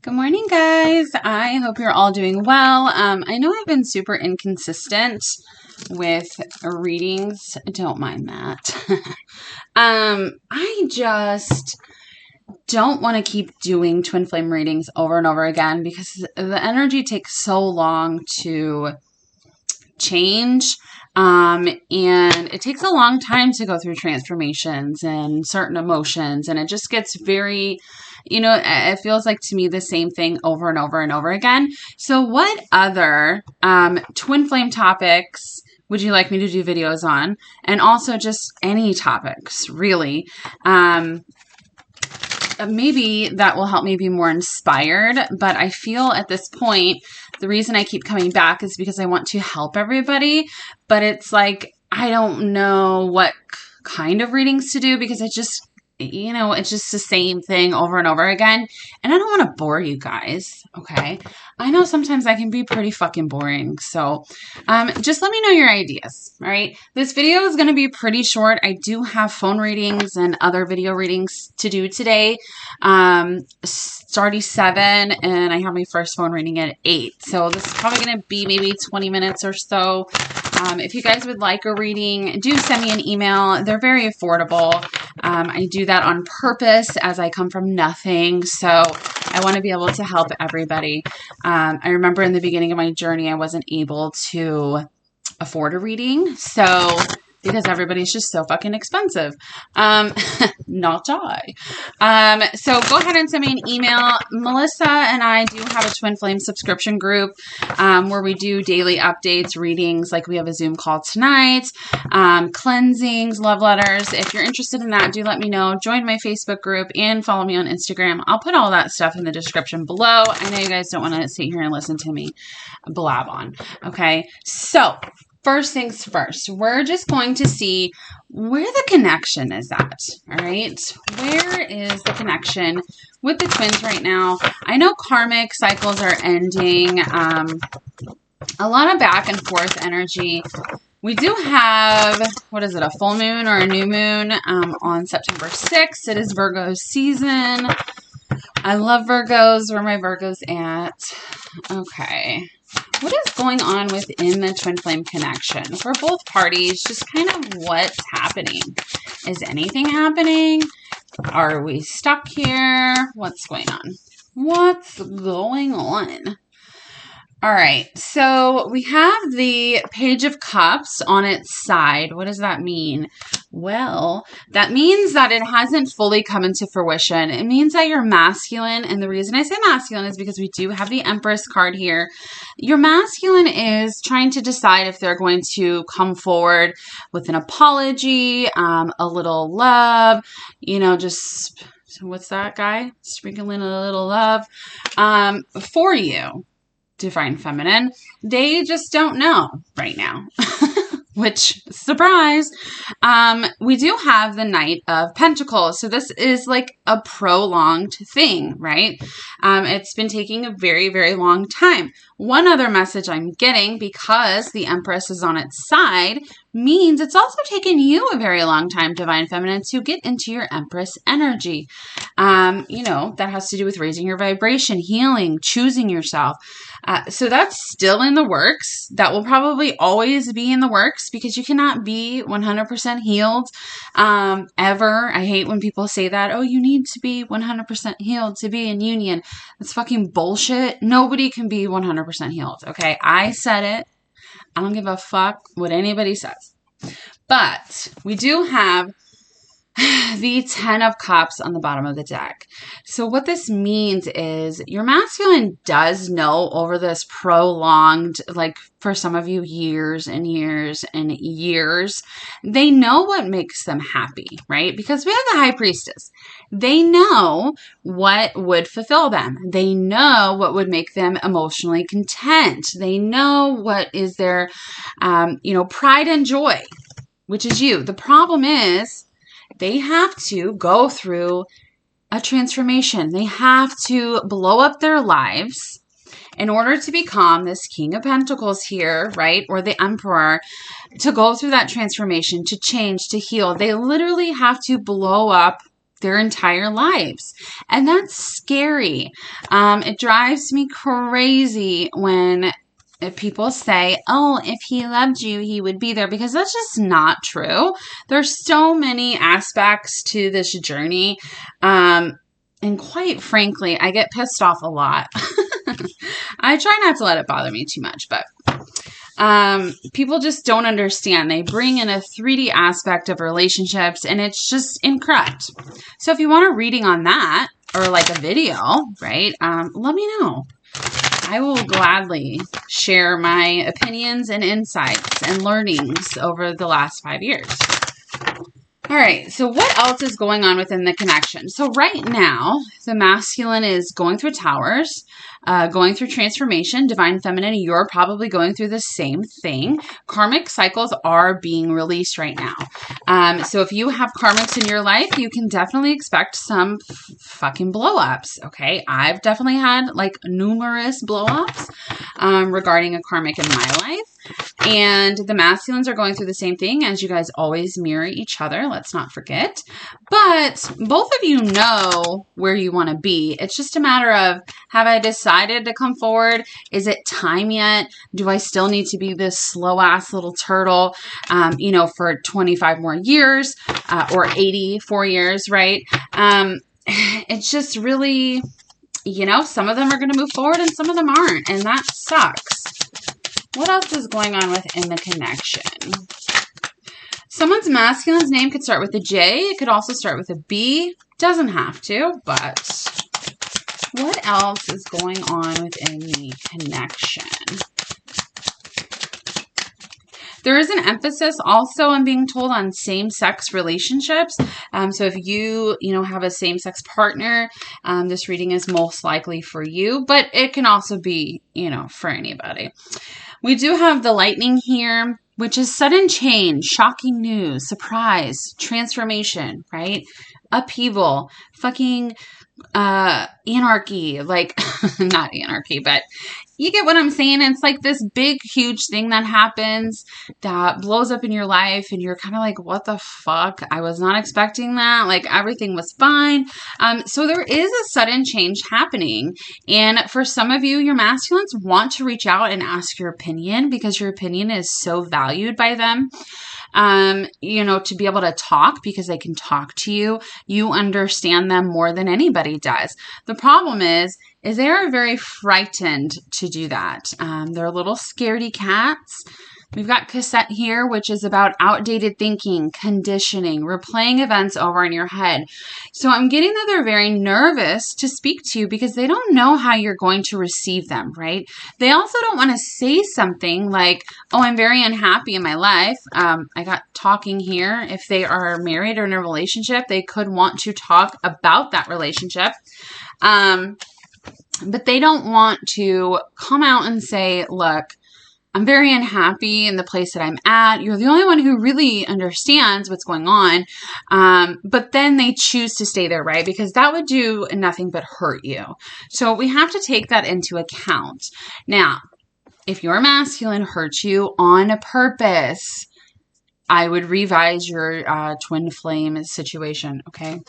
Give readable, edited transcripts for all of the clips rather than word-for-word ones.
Good morning, guys. I hope you're all doing well. I know I've been super inconsistent with readings. Don't mind that. I just don't want to keep doing twin flame readings over and over again because the energy takes so long to change. And it takes a long time to go through transformations and certain emotions, and it just gets very, it feels like to me the same thing over and over and over again. So what other twin flame topics would you like me to do videos on? And also just any topics, really. Maybe that will help me be more inspired, but I feel at this point, the reason I keep coming back is because I want to help everybody, but it's like, I don't know what kind of readings to do because it's just the same thing over and over again, and I don't want to bore you guys, okay? I know sometimes I can be pretty fucking boring, so just let me know your ideas, all right? This video is going to be pretty short. I do have phone readings and other video readings to do today. It's already 7, and I have my first phone reading at 8, so this is probably going to be maybe 20 minutes or so. If you guys would like a reading, do send me an email. They're very affordable. I do that on purpose as I come from nothing. So I want to be able to help everybody. I remember in the beginning of my journey, I wasn't able to afford a reading. So because everybody's just so fucking expensive. Not I. So go ahead and send me an email. Melissa and I do have a Twin Flame subscription group where we do daily updates, readings, like we have a Zoom call tonight, cleansings, love letters. If you're interested in that, do let me know. Join my Facebook group and follow me on Instagram. I'll put all that stuff in the description below. I know you guys don't want to sit here and listen to me blab on. Okay, so first things first, we're just going to see where the connection is at, all right? Where is the connection with the twins right now? I know karmic cycles are ending, a lot of back and forth energy. We do have, what is it, a full moon or a new moon on September 6th. It is Virgo season. I love Virgos. Where are my Virgos at? Okay. What is going on within the twin flame connection for both parties? Just kind of what's happening. Is anything happening? Are we stuck here? What's going on? What's going on? All right, so we have the Page of Cups on its side. What does that mean? Well, that means that it hasn't fully come into fruition. It means that you're masculine, and the reason I say masculine is because we do have the Empress card here. Your masculine is trying to decide if they're going to come forward with an apology, a little love, just, what's that guy? Sprinkling a little love for you. Divine Feminine, they just don't know right now, which, surprise, we do have the Knight of Pentacles. So this is like a prolonged thing, right? It's been taking a very, very long time. One other message I'm getting, because the Empress is on its side, means it's also taken you a very long time, Divine Feminine, to get into your Empress energy. That has to do with raising your vibration, healing, choosing yourself. So that's still in the works. That will probably always be in the works because you cannot be 100% healed ever. I hate when people say that. Oh, you need to be 100% healed to be in union. That's fucking bullshit. Nobody can be 100% healed. Okay, I said it. I don't give a fuck what anybody says. But we do have the 10 of Cups on the bottom of the deck. So what this means is your masculine does know over this prolonged, like for some of you, years and years and years, they know what makes them happy, right? Because we have the High Priestess. They know what would fulfill them. They know what would make them emotionally content. They know what is their, pride and joy, which is you. The problem is, they have to go through a transformation. They have to blow up their lives in order to become this King of Pentacles here, right? Or the Emperor, to go through that transformation, to change, to heal. They literally have to blow up their entire lives. And that's scary. It drives me crazy when people say, oh, if he loved you, he would be there, because that's just not true. There's so many aspects to this journey. And quite frankly, I get pissed off a lot. I try not to let it bother me too much, but people just don't understand. They bring in a 3D aspect of relationships, and it's just incorrect. So if you want a reading on that, or like a video, right, let me know. I will gladly share my opinions and insights and learnings over the last 5 years. All right, so what else is going on within the connection? So right now, the masculine is going through towers, going through transformation, divine feminine. You're probably going through the same thing. Karmic cycles are being released right now. So if you have karmics in your life, you can definitely expect some fucking blow-ups, okay? I've definitely had like numerous blow-ups regarding a karmic in my life. And the masculines are going through the same thing, as you guys always mirror each other. Let's not forget. But both of you know where you want to be. It's just a matter of, have I decided to come forward? Is it time yet? Do I still need to be this slow ass little turtle, for 25 more years, or 84 years, right? It's just really, some of them are going to move forward and some of them aren't. And that sucks. What else is going on within the connection? Someone's masculine's name could start with a J. It could also start with a B. Doesn't have to, but what else is going on within the connection? There is an emphasis also, I'm being told, on same-sex relationships. So if you, have a same-sex partner, this reading is most likely for you, but it can also be, for anybody. We do have the lightning here, which is sudden change, shocking news, surprise, transformation, right? Upheaval, fucking anarchy, like not anarchy, but you get what I'm saying. It's like this big, huge thing that happens that blows up in your life, and you're kind of like, what the fuck? I was not expecting that. Like, everything was fine. So there is a sudden change happening. And for some of you, your masculines want to reach out and ask your opinion, because your opinion is so valued by them. To be able to talk, because they can talk to you. You understand them more than anybody does. The problem is they are very frightened to do that. They're little scaredy cats. We've got cassette here, which is about outdated thinking, conditioning, replaying events over in your head. So I'm getting that they're very nervous to speak to you because they don't know how you're going to receive them, right? They also don't want to say something like, oh, I'm very unhappy in my life. I got talking here. If they are married or in a relationship, they could want to talk about that relationship. But they don't want to come out and say, look, I'm very unhappy in the place that I'm at. You're the only one who really understands what's going on. But then they choose to stay there, right? Because that would do nothing but hurt you. So we have to take that into account. Now, if your masculine hurts you on purpose, I would revise your twin flame situation, okay?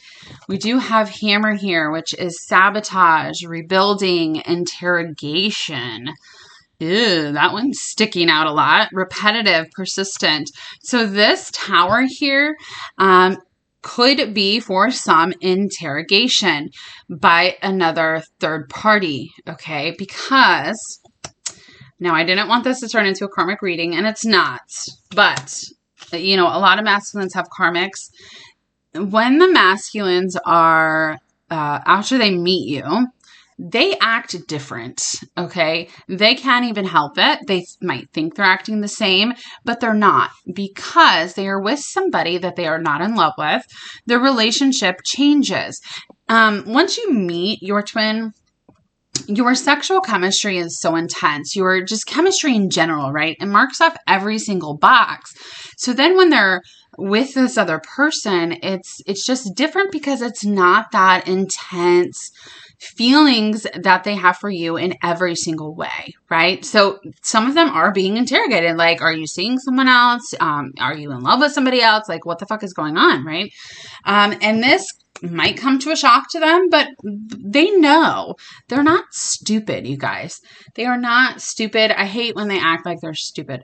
We do have hammer here, which is sabotage, rebuilding, interrogation. Ew, that one's sticking out a lot. Repetitive, persistent. So this tower here could be for some interrogation by another third party, okay? Because, now I didn't want this to turn into a karmic reading, and it's not. But, a lot of masculines have karmics. When the masculines are, after they meet you, they act different, okay? They can't even help it. They might think they're acting the same, but they're not, because they are with somebody that they are not in love with. Their relationship changes. Once you meet your twin, your sexual chemistry is so intense. Your just chemistry in general, right? It marks off every single box. So then when they're with this other person, it's just different, because it's not that intense feelings that they have for you in every single way, right? So some of them are being interrogated, like, are you seeing someone else? Are you in love with somebody else? Like, what the fuck is going on, right? And this might come to a shock to them, but they know. They're not stupid, you guys. They are not stupid. I hate when they act like they're stupid.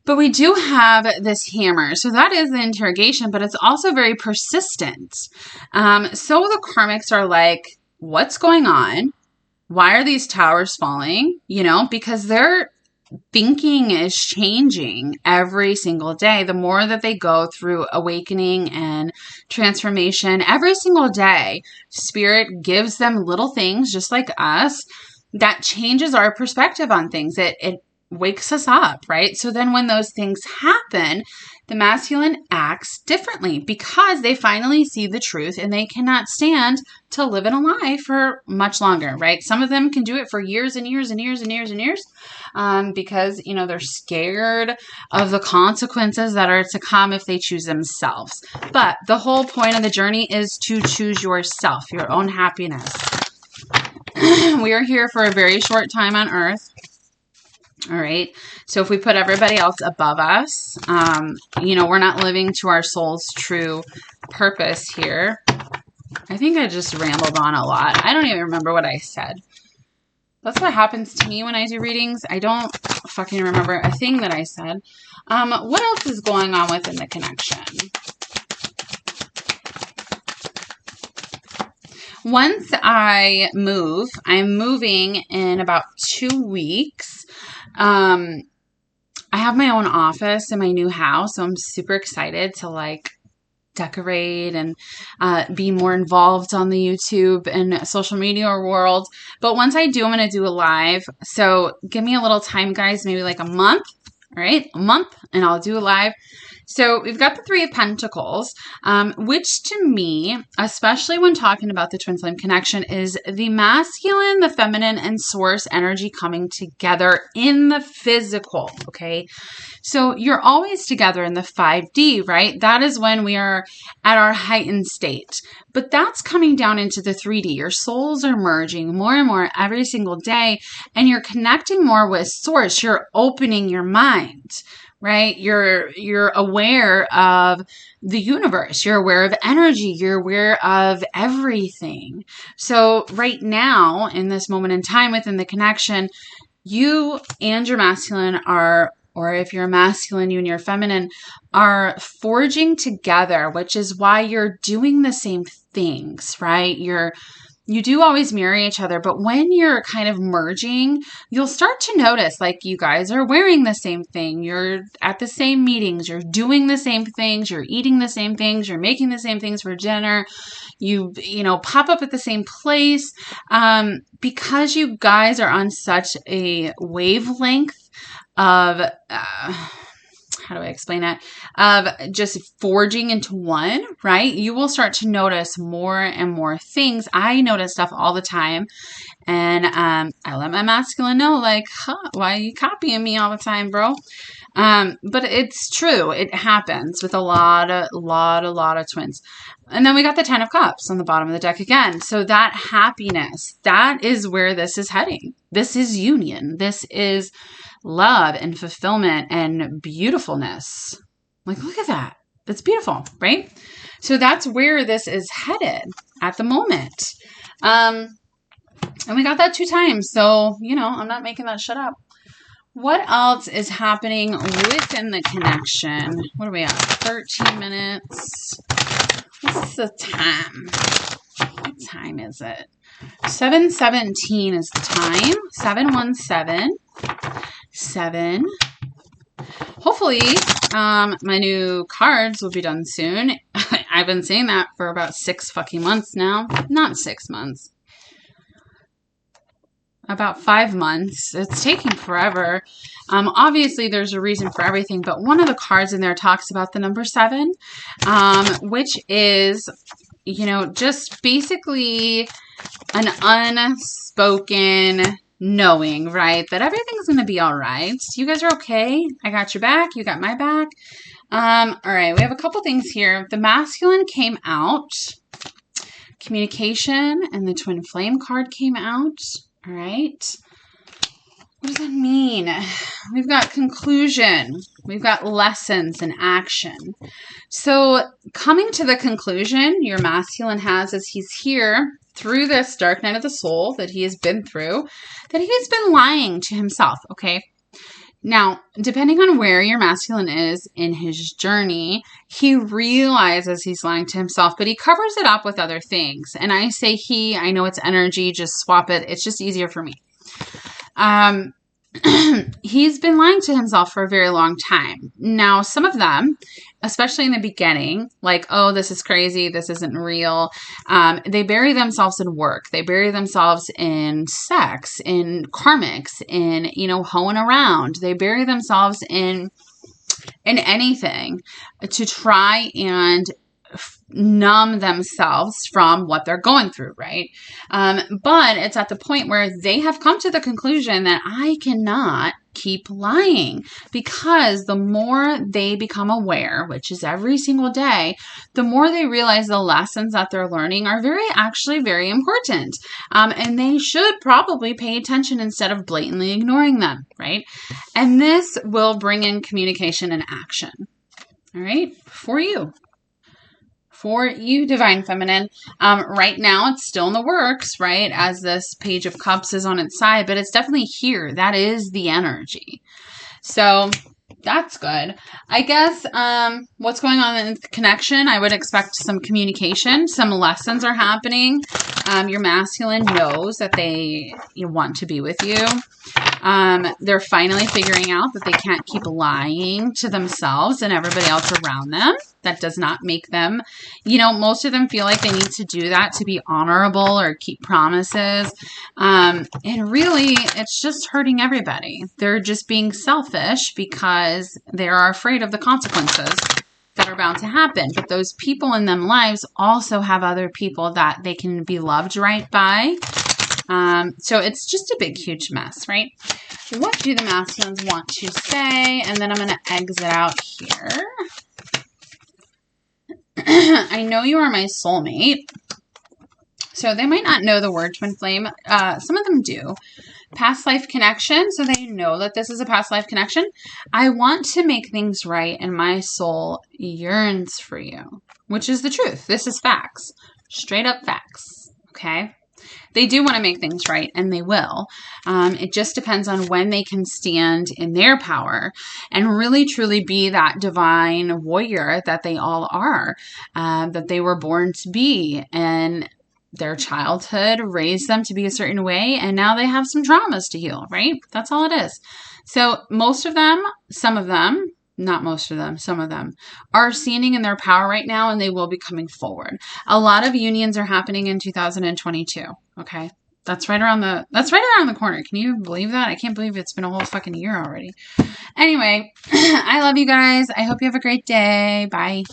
But we do have this hammer. So that is the interrogation, but it's also very persistent. So the karmics are like, what's going on? Why are these towers falling? You know, because their thinking is changing every single day. The more that they go through awakening and transformation, every single day, Spirit gives them little things just like us that changes our perspective on things. It wakes us up, right? So then when those things happen, the masculine acts differently because they finally see the truth and they cannot stand to live in a lie for much longer, right? Some of them can do it for years and years and years and years and years because, you know, they're scared of the consequences that are to come if they choose themselves. But the whole point of the journey is to choose yourself, your own happiness. We are here for a very short time on Earth. All right. So if we put everybody else above us, you know, we're not living to our soul's true purpose here. I think I just rambled on a lot. I don't even remember what I said. That's what happens to me when I do readings. I don't fucking remember a thing that I said. What else is going on within the connection? Once I move, I'm moving in about 2 weeks. I have my own office in my new house, so I'm super excited to like decorate and be more involved on the YouTube and social media world. But once I do, I'm going to do a live. So give me a little time, guys, maybe like a month. All right, a month, and I'll do a live. So we've got the Three of Pentacles, which to me, especially when talking about the twin flame connection, is the masculine, the feminine, and source energy coming together in the physical, okay? So you're always together in the 5D, right? That is when we are at our heightened state. But that's coming down into the 3D. Your souls are merging more and more every single day, and you're connecting more with source. You're opening your mind, right? You're aware of the universe. You're aware of energy. You're aware of everything. So right now, in this moment in time within the connection, you and your masculine are, or if you're masculine, you and your feminine are forging together, which is why you're doing the same things, right? You do always mirror each other, but when you're kind of merging, you'll start to notice like you guys are wearing the same thing. You're at the same meetings. You're doing the same things. You're eating the same things. You're making the same things for dinner. You know, pop up at the same place because you guys are on such a wavelength of how do I explain it? Of just forging into one, right? You will start to notice more and more things. I notice stuff all the time. And I let my masculine know, like, why are you copying me all the time, bro? But it's true. It happens with a lot of twins. And then we got the 10 of Cups on the bottom of the deck again. So that happiness, that is where this is heading. This is union. This is love and fulfillment and beautifulness. Like, look at that. That's beautiful, right? So that's where this is headed at the moment. And we got that 2 times. So, you know, I'm not making that shit up. What else is happening within the connection? What are we at? 13 minutes. What's the time? What time is it? 7:17 is the time. 7:17. 7. Hopefully, my new cards will be done soon. I've been saying that for about 6 fucking months now. Not 6 months. About 5 months. It's taking forever. Obviously, there's a reason for everything, but one of the cards in there talks about the number 7, which is, you know, just basically an unspoken knowing, right, that everything's going to be all right. You guys are okay. I got your back. You got my back. All right. We have a couple things here. The masculine came out. Communication and the twin flame card came out. All right. What does that mean? We've got conclusion. We've got lessons and action. So coming to the conclusion your masculine has as he's here through this dark night of the soul that he has been through, that he has been lying to himself, okay? Now, depending on where your masculine is in his journey, he realizes he's lying to himself, but he covers it up with other things. And I say he, I know it's energy, just swap it. It's just easier for me. He's been lying to himself for a very long time. Now, some of them, especially in the beginning, like, oh, this is crazy, this isn't real. They bury themselves in work. They bury themselves in sex, in karmics, in, hoeing around. They bury themselves in anything to try and numb themselves from what they're going through, right? But it's at the point where they have come to the conclusion that I cannot keep lying, because the more they become aware, which is every single day, the more they realize the lessons that they're learning are actually very important. And they should probably pay attention instead of blatantly ignoring them, right? And this will bring in communication and action. All right, for you, Divine Feminine. Right now, it's still in the works, right? As this Page of Cups is on its side, but it's definitely here. That is the energy. So that's good. I guess what's going on in the connection, I would expect some communication. Some lessons are happening. Your masculine knows that they want to be with you. They're finally figuring out that they can't keep lying to themselves and everybody else around them. That does not make them, most of them feel like they need to do that to be honorable or keep promises. And really, it's just hurting everybody. They're just being selfish because they are afraid of the consequences that are bound to happen. But those people in them lives also have other people that they can be loved right by. So it's just a big, huge mess, right? What do the masculines want to say? And then I'm going to exit out here. I know you are my soulmate. So they might not know the word twin flame. Some of them do. Past life connection. So they know that this is a past life connection. I want to make things right and my soul yearns for you, which is the truth. This is facts. Straight up facts. Okay. They do want to make things right, and they will. It just depends on when they can stand in their power and really, truly be that divine warrior that they all are, that they were born to be. And their childhood raised them to be a certain way, and now they have some traumas to heal, right? That's all it is. So most of them, some of them, not most of them, some of them are standing in their power right now, and they will be coming forward. A lot of unions are happening in 2022. Okay. That's right around the corner. Can you believe that? I can't believe it's been a whole fucking year already. Anyway, I love you guys. I hope you have a great day. Bye.